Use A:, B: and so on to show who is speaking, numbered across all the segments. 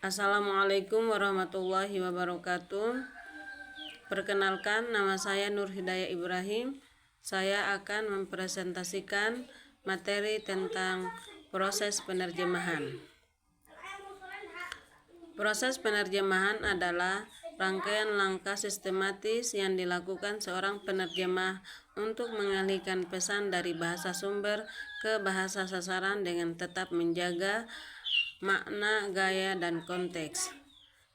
A: Assalamualaikum warahmatullahi wabarakatuh. Perkenalkan, nama saya Nur Hidayah Ibrahim. Saya akan mempresentasikan materi tentang proses penerjemahan. Proses penerjemahan adalah rangkaian langkah sistematis yang dilakukan seorang penerjemah untuk mengalihkan pesan dari bahasa sumber ke bahasa sasaran dengan tetap menjaga makna, gaya, dan konteks.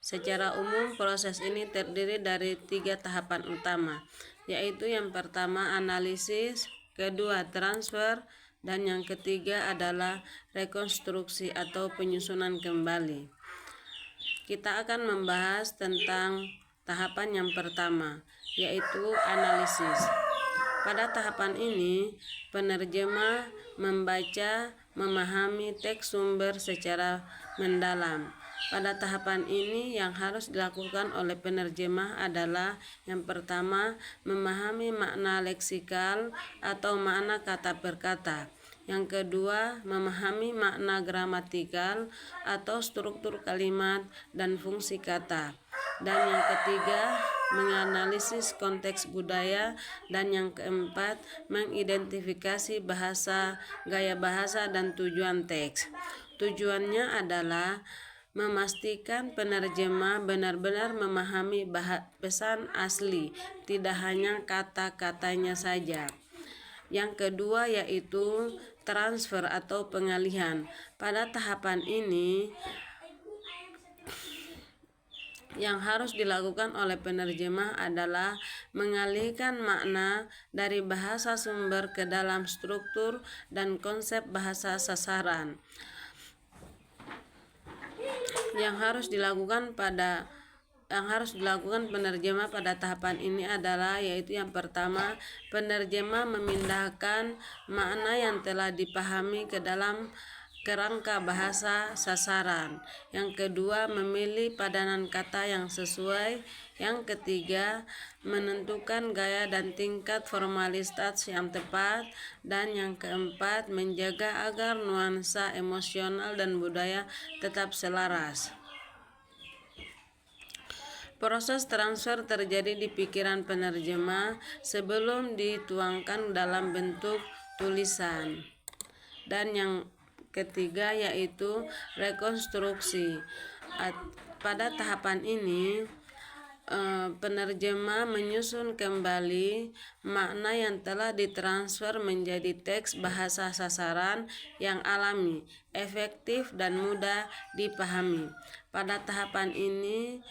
A: Secara umum, proses ini terdiri dari 3 tahapan utama, yaitu yang pertama analisis, kedua transfer, dan yang ketiga adalah rekonstruksi atau penyusunan kembali. Kita akan membahas tentang tahapan yang pertama, yaitu analisis. Pada tahapan ini, penerjemah membaca, memahami teks sumber secara mendalam. Pada tahapan ini, yang harus dilakukan oleh penerjemah adalah yang pertama, memahami makna leksikal atau makna kata per kata. Yang kedua, memahami makna gramatikal atau struktur kalimat dan fungsi kata. Dan yang ketiga, menganalisis konteks budaya. Dan yang keempat, mengidentifikasi bahasa, gaya bahasa, dan tujuan teks. Tujuannya adalah memastikan penerjemah benar-benar memahami pesan asli, tidak hanya kata-katanya saja. Yang kedua yaitu transfer atau pengalihan. Pada tahapan ini, yang harus dilakukan oleh penerjemah adalah mengalihkan makna dari bahasa sumber ke dalam struktur dan konsep bahasa sasaran. Yang harus dilakukan penerjemah pada tahapan ini adalah yaitu yang pertama, penerjemah memindahkan makna yang telah dipahami ke dalam kerangka bahasa sasaran. Yang kedua, memilih padanan kata yang sesuai. Yang ketiga, menentukan gaya dan tingkat formalitas yang tepat. Dan yang keempat, menjaga agar nuansa emosional dan budaya tetap selaras. Proses transfer terjadi di pikiran penerjemah sebelum dituangkan dalam bentuk tulisan. Dan yang ketiga yaitu rekonstruksi. Pada tahapan ini, penerjemah menyusun kembali makna yang telah ditransfer menjadi teks bahasa sasaran yang alami, efektif, dan mudah dipahami. Pada tahapan ini,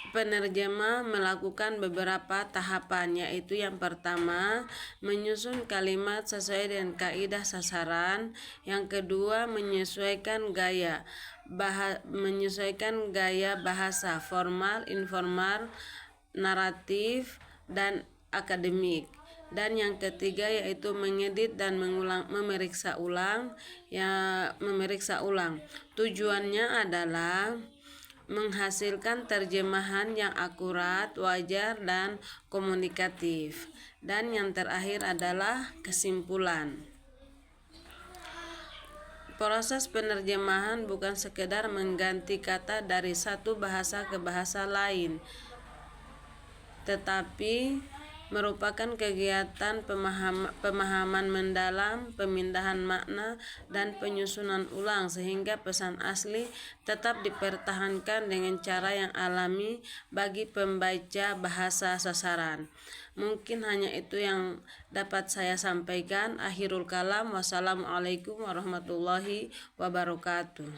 A: penerjemah melakukan beberapa tahapan, yaitu yang pertama, menyusun kalimat sesuai dengan kaidah sasaran. Yang kedua, menyesuaikan gaya bahasa formal, informal, naratif, dan akademik. Dan yang ketiga yaitu mengedit dan memeriksa ulang. Tujuannya adalah menghasilkan terjemahan yang akurat, wajar, dan komunikatif. Dan yang terakhir adalah kesimpulan. Proses penerjemahan bukan sekedar mengganti kata dari satu bahasa ke bahasa lain, tetapi merupakan kegiatan pemahaman mendalam, pemindahan makna, dan penyusunan ulang sehingga pesan asli tetap dipertahankan dengan cara yang alami bagi pembaca bahasa sasaran. Mungkin hanya itu yang dapat saya sampaikan. Akhirul kalam. Wassalamualaikum warahmatullahi wabarakatuh.